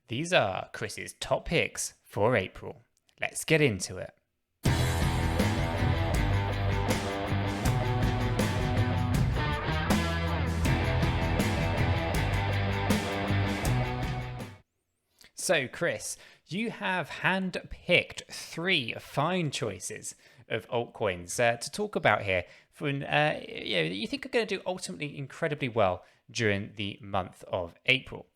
These are Chris's top picks for April. Let's get into it. So, Chris, you have hand-picked three fine choices of altcoins to talk about here you think are going to do ultimately incredibly well during the month of April.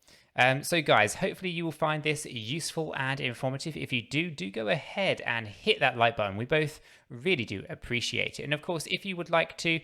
So guys, hopefully you will find this useful and informative. If you do go ahead and hit that like button. We both really do appreciate it. And of course, if you would like to,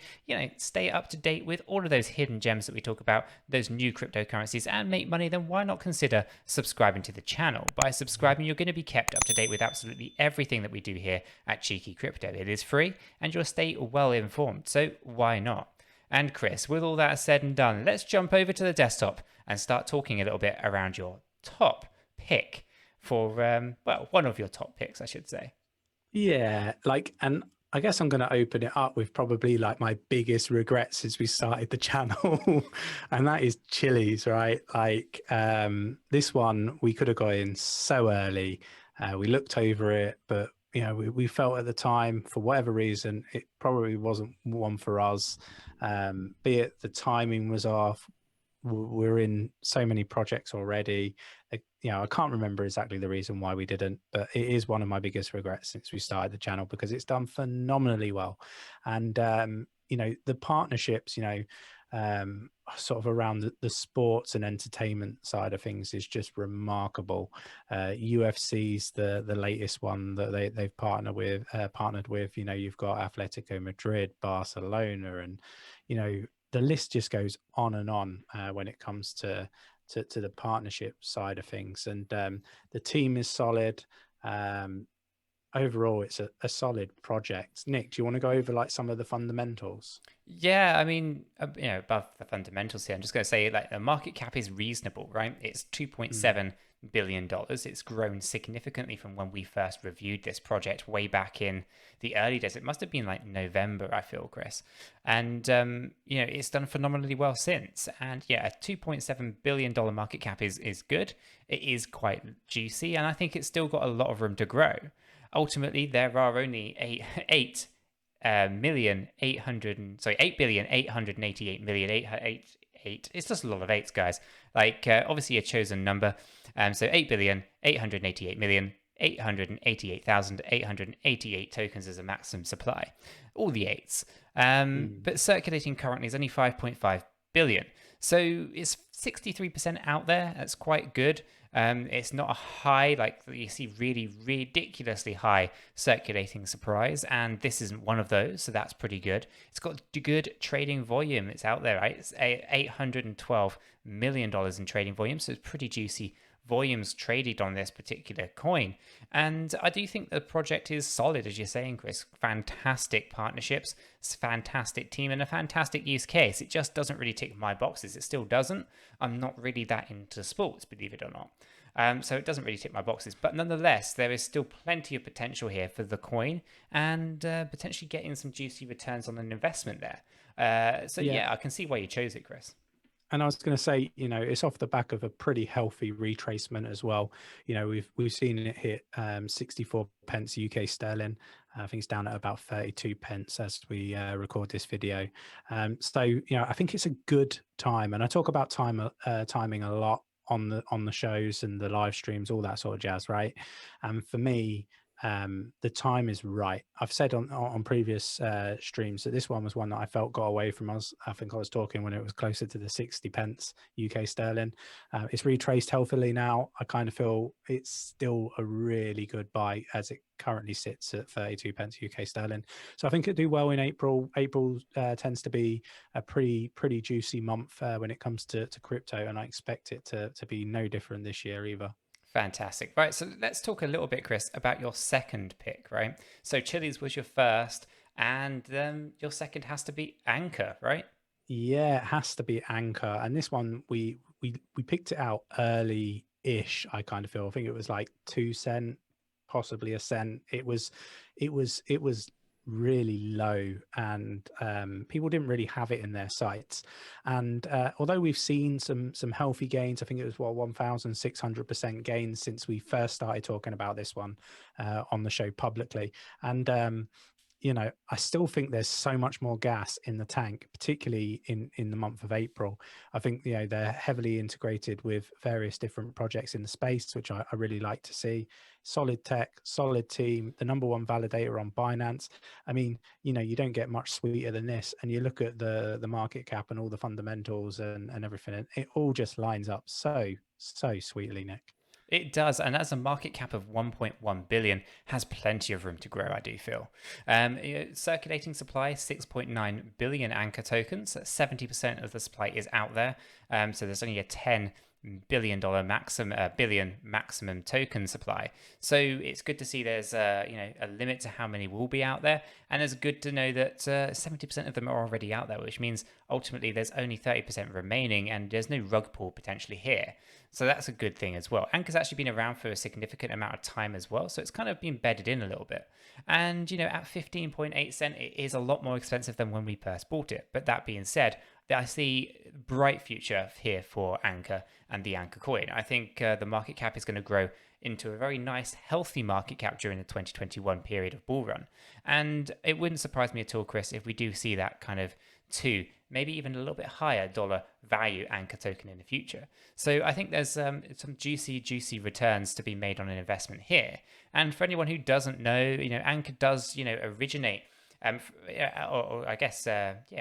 stay up to date with all of those hidden gems that we talk about, those new cryptocurrencies, and make money, then why not consider subscribing to the channel? By subscribing, you're going to be kept up to date with absolutely everything that we do here at Cheeky Crypto. It is free and you'll stay well informed. So why not? And Chris, with all that said and done, let's jump over to the desktop and start talking a little bit around your top pick for, one of your top picks, I should say. Yeah, and I guess I'm going to open it up with probably like my biggest regret since we started the channel, and that is Chili's, right? This one, we could have got in so early. We looked over it, but we felt at the time, for whatever reason, it probably wasn't one for us. Be it the timing was off. We're in so many projects already. I can't remember exactly the reason why we didn't, but it is one of my biggest regrets since we started the channel, because it's done phenomenally well. And, the partnerships, sort of around the sports and entertainment side of things is just remarkable. UFC's the latest one that they've partnered with. You've got Atletico Madrid, Barcelona, and the list just goes on and on when it comes to the partnership side of things. And the team is solid. Overall, it's a solid project. Nick, do you want to go over like some of the fundamentals? Yeah, I mean, above the fundamentals here, I'm just going to say like the market cap is reasonable, right? It's $2.7 billion. It's grown significantly from when we first reviewed this project way back in the early days. It must have been like November, I feel, Chris. And, it's done phenomenally well since. And yeah, a $2.7 billion market cap is good. It is quite juicy, and I think it's still got a lot of room to grow. Ultimately, there are only 8,888,888,888. It's just a lot of eights, guys. Obviously a chosen number. So 8,888,888,888 tokens is a maximum supply. All the eights. But circulating currently is only 5.5 billion. So it's 63% out there. That's quite good. It's not a high, like you see really ridiculously high circulating surprise, and this isn't one of those, so that's pretty good. It's got good trading volume. It's out there, right? It's $812 million in trading volume, so it's pretty juicy volumes traded on this particular coin. And I do think the project is solid, as you're saying, Chris. Fantastic partnerships, fantastic team, and a fantastic use case. It just doesn't really tick my boxes. It still doesn't. I'm not really that into sports, believe it or not. So it doesn't really tick my boxes. But nonetheless, there is still plenty of potential here for the coin, and potentially getting some juicy returns on an investment there. Yeah, I can see why you chose it, Chris. And I was going to say, it's off the back of a pretty healthy retracement as well. We've seen it hit 64 pence UK sterling. I think it's down at about 32 pence as we record this video. I think it's a good time. And I talk about timing a lot on the shows and the live streams, all that sort of jazz, right? And for me, the time is right. I've said on previous streams that this one was one that I felt got away from us. I think I was talking when it was closer to the 60 pence UK sterling. It's retraced healthily now. I kind of feel it's still a really good buy as it currently sits at 32 pence UK sterling. So I think it'll do well in April. April tends to be a pretty juicy month when it comes to crypto, and I expect it to be no different this year either. Fantastic. Right, so let's talk a little bit, Chris, about your second pick, right? So Chili's was your first, and your second has to be Anchor, right? Yeah, it has to be Anchor. And this one, we picked it out early-ish, I kind of feel. I think it was like 2 cent, possibly a cent. It was really low, and people didn't really have it in their sights. And although we've seen some healthy gains, I think it was 1,600% gains since we first started talking about this one on the show publicly. And I still think there's so much more gas in the tank, particularly in the month of April. I think they're heavily integrated with various different projects in the space, which I really like to see. Solid tech, solid team, the #1 validator on Binance. I mean, you don't get much sweeter than this. And you look at the market cap and all the fundamentals and everything, and it all just lines up so sweetly, Nick. It does, and as a market cap of 1.1 billion, has plenty of room to grow, I do feel. Circulating supply, 6.9 billion Anchor tokens. 70% of the supply is out there. So there's only a $10 billion maximum token supply. So it's good to see there's a limit to how many will be out there, and it's good to know that 70% of them are already out there, which means ultimately there's only 30% remaining, and there's no rug pull potentially here. So that's a good thing as well. Anchor's actually been around for a significant amount of time as well, so it's kind of been bedded in a little bit. And at 15.8 cent, it is a lot more expensive than when we first bought it. But that being said, I see bright future here for Anchor and the Anchor coin. I think the market cap is going to grow into a very nice, healthy market cap during the 2021 period of bull run. And it wouldn't surprise me at all, Chris, if we do see that kind of maybe even a little bit higher dollar value Anchor token in the future. So I think there's some juicy returns to be made on an investment here. And for anyone who doesn't know, Anchor does, originate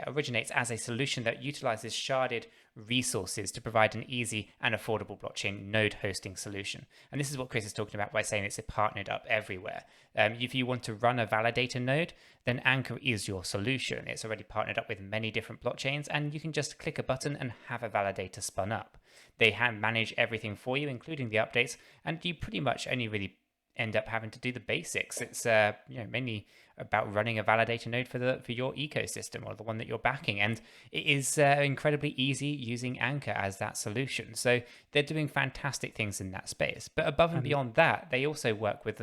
originates as a solution that utilizes sharded resources to provide an easy and affordable blockchain node hosting solution. And this is what Chris is talking about by saying it's partnered up everywhere. If you want to run a validator node, then Anchor is your solution. It's already partnered up with many different blockchains, and you can just click a button and have a validator spun up. They manage everything for you, including the updates, and you pretty much only really end up having to do the basics. It's mainly about running a validator node for your ecosystem or the one that you're backing, and it is incredibly easy using Anchor as that solution. So they're doing fantastic things in that space. But above and beyond that, they also work with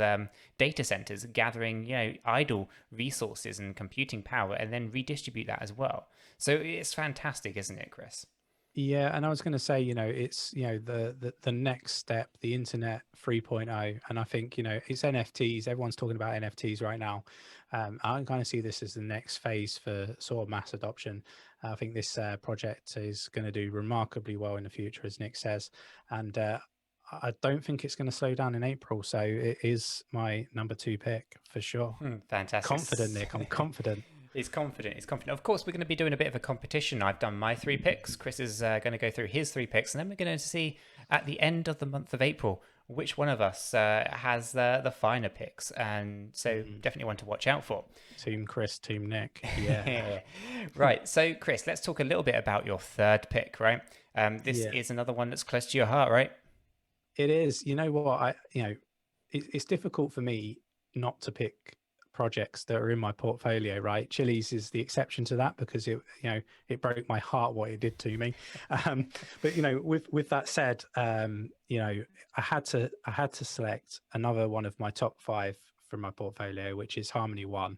data centers, gathering idle resources and computing power, and then redistribute that as well. So it's fantastic, isn't it, Chris? Yeah, and I was going to say, it's the next step, the internet 3.0, and I think it's NFTs. Everyone's talking about NFTs right now. I kind of see this as the next phase for sort of mass adoption. I think this project is going to do remarkably well in the future, as Nick says, and I don't think it's going to slow down in April. So it is my #2 pick for sure. Fantastic. Confident, Nick. I'm confident. He's confident. Of course, we're going to be doing a bit of a competition. I've done my 3 picks. Chris is going to go through his 3 picks. And then we're going to see at the end of the month of April which one of us has the finer picks. And so definitely one to watch out for. Team Chris, Team Nick. Yeah. Right. So, Chris, let's talk a little bit about your 3rd pick, right? This is another one that's close to your heart, right? It is. You know what? It's difficult for me not to pick projects that are in my portfolio, right? 𝗕𝗘𝗪𝗔𝗥𝗘 is the exception to that because it broke my heart what it did to me. But with that said, I had to select another one of my top 5 from my portfolio, which is Harmony One,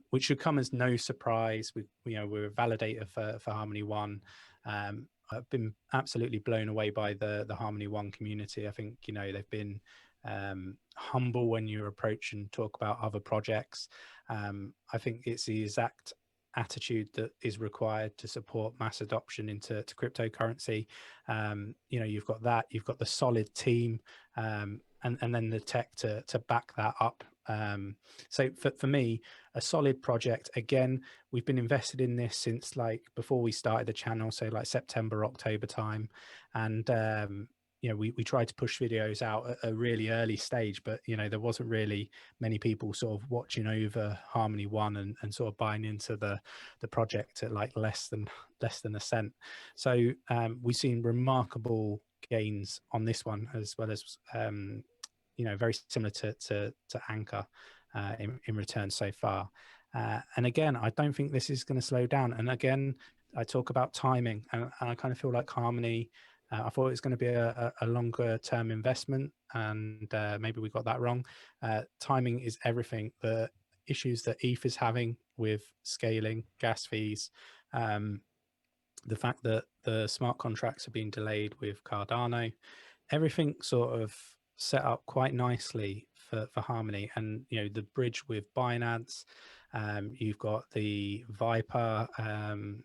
which should come as no surprise. We're a validator for Harmony One. I've been absolutely blown away by the Harmony One community. I think they've been humble when you approach and talk about other projects. I think it's the exact attitude that is required to support mass adoption into cryptocurrency. You've got the solid team, and then the tech to back that up. So for me, a solid project. Again, we've been invested in this since before we started the channel, so September, October time, and we tried to push videos out at a really early stage, but there wasn't really many people sort of watching over Harmony One and sort of buying into the project at less than a cent. So we've seen remarkable gains on this one, as well as very similar to Anchor in return so far. And again, I don't think this is going to slow down. And again, I talk about timing, and I kind of feel like Harmony, I thought it was going to be a longer term investment, and maybe we got that wrong. Timing is everything. issues that ETH is having with scaling gas fees, the fact that the smart contracts are being delayed with Cardano, everything sort of set up quite nicely for Harmony. And the bridge with Binance, you've got the 𝗲𝗂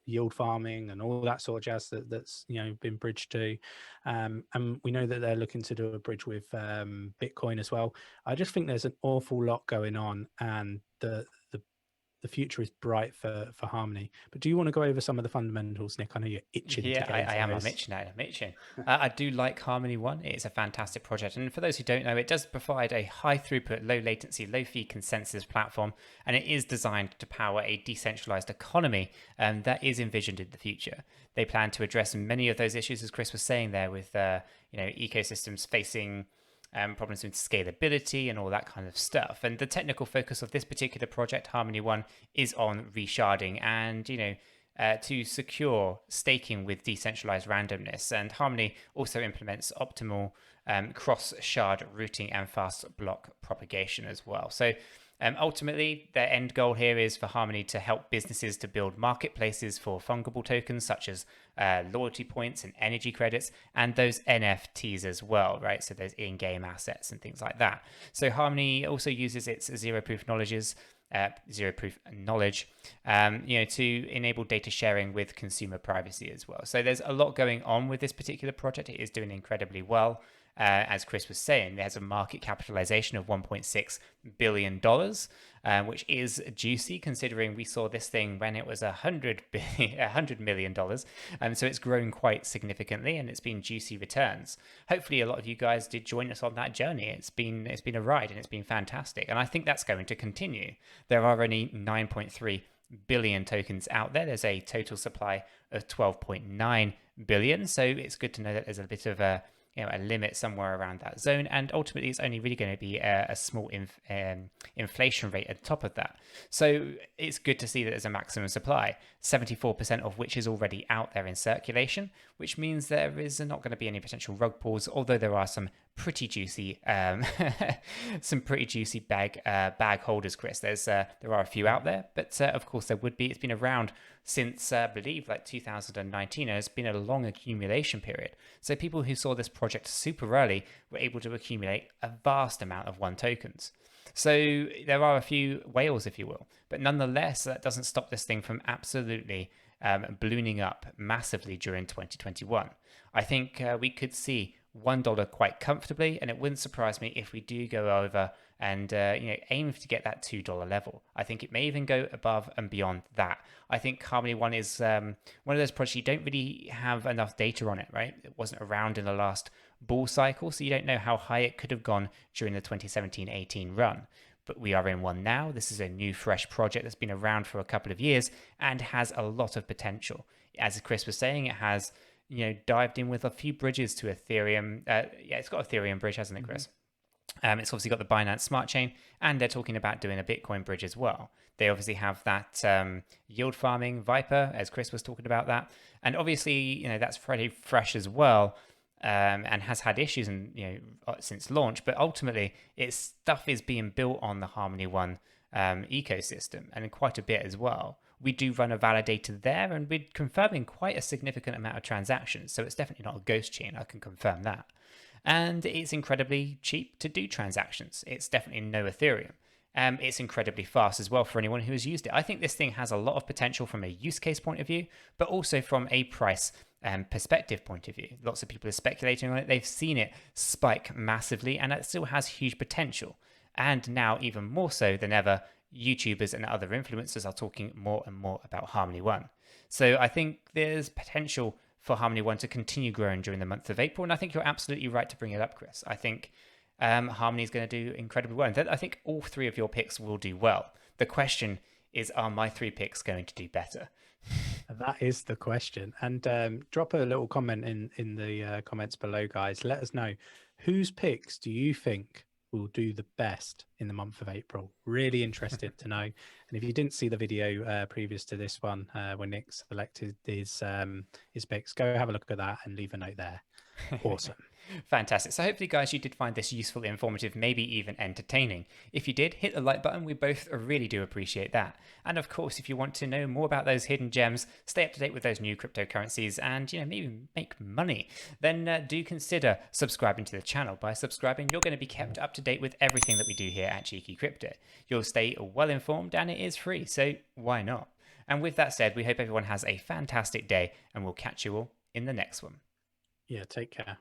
yield farming and all that sort of jazz that's been bridged to, and we know that they're looking to do a bridge with Bitcoin as well. I just think there's an awful lot going on, and the future is bright for Harmony. But do you want to go over some of the fundamentals, Nick? I know you're itching to get into I am. those. I'm itching. I do like Harmony One. It's a fantastic project. And for those who don't know, it does provide a high throughput, low latency, low fee consensus platform. And it is designed to power a decentralized economy that is envisioned in the future. They plan to address many of those issues, as Chris was saying there, with ecosystems facing problems with scalability and all that kind of stuff. And the technical focus of this particular project, Harmony One, is on resharding and, to secure staking with decentralized randomness. And Harmony also implements optimal cross-shard routing and fast block propagation as well. So ultimately, their end goal here is for Harmony to help businesses to build marketplaces for fungible tokens such as loyalty points and energy credits, and those NFTs as well, right? So there's in-game assets and things like that. So Harmony also uses its zero-proof knowledge, to enable data sharing with consumer privacy as well. So there's a lot going on with this particular project. It is doing incredibly well. As Chris was saying, there's a market capitalization of $1.6 billion, which is juicy considering we saw this thing when it was $100 million. So it's grown quite significantly, and it's been juicy returns. Hopefully a lot of you guys did join us on that journey. It's been a ride, and it's been fantastic. And I think that's going to continue. There are only 9.3 billion tokens out there. There's a total supply of 12.9 billion. So it's good to know that there's a bit of a limit somewhere around that zone, and ultimately it's only really going to be a small inflation rate at the top of that. So it's good to see that there's a maximum supply, 74% of which is already out there in circulation, which means there is not going to be any potential rug pulls, although there are some pretty juicy bag holders, Chris. There are a few out there, but of course there would be. It's been around since I believe like 2019, and it's been a long accumulation period. So people who saw this project super early were able to accumulate a vast amount of one tokens. So there are a few whales, if you will, but nonetheless, that doesn't stop this thing from absolutely ballooning up massively during 2021. I think we could see $1 quite comfortably, and it wouldn't surprise me if we do go over and aim to get that $2 level. I think it may even go above and beyond that. I think Harmony One is one of those projects you don't really have enough data on it, right? It wasn't around in the last bull cycle, so you don't know how high it could have gone during the 2017-18 run. But we are in one now. This is a new, fresh project that's been around for a couple of years and has a lot of potential. As Chris was saying, it has dived in with a few bridges to Ethereum. It's got Ethereum bridge, hasn't it, Chris? It's obviously got the Binance Smart Chain, and they're talking about doing a Bitcoin bridge as well. They obviously have that yield farming 𝗲𝗂, as Chris was talking about that. And obviously, that's pretty fresh as well, and has had issues since launch. But ultimately, its stuff is being built on the Harmony One ecosystem, and quite a bit as well. We do run a validator there, and we're confirming quite a significant amount of transactions. So it's definitely not a ghost chain. I can confirm that. And it's incredibly cheap to do transactions. It's definitely no Ethereum. It's incredibly fast as well for anyone who has used it. I think this thing has a lot of potential from a use case point of view, but also from a price perspective point of view. Lots of people are speculating on it. They've seen it spike massively, and it still has huge potential. And now, even more so than ever, YouTubers and other influencers are talking more and more about Harmony One. So I think there's potential for Harmony One to continue growing during the month of April. And I think you're absolutely right to bring it up, Chris. I think Harmony is going to do incredibly well. And I think all three of your picks will do well. The question is, are my three picks going to do better? That is the question. And drop a little comment in the comments below, guys. Let us know, whose picks do you think will do the best in the month of April? Really interested to know. And if you didn't see the video previous to this one, when Nick selected his picks, go have a look at that and leave a note there. Awesome. Fantastic. So hopefully, guys, you did find this useful, informative, maybe even entertaining. If you did, hit the like button. We both really do appreciate that. And of course, if you want to know more about those hidden gems, stay up to date with those new cryptocurrencies, and maybe make money, then do consider subscribing to the channel. By subscribing, you're going to be kept up to date with everything that we do here at Cheeky Crypto. You'll stay well informed, and it is free, so why not? And with that said, we hope everyone has a fantastic day, and we'll catch you all in the next one. Yeah, take care.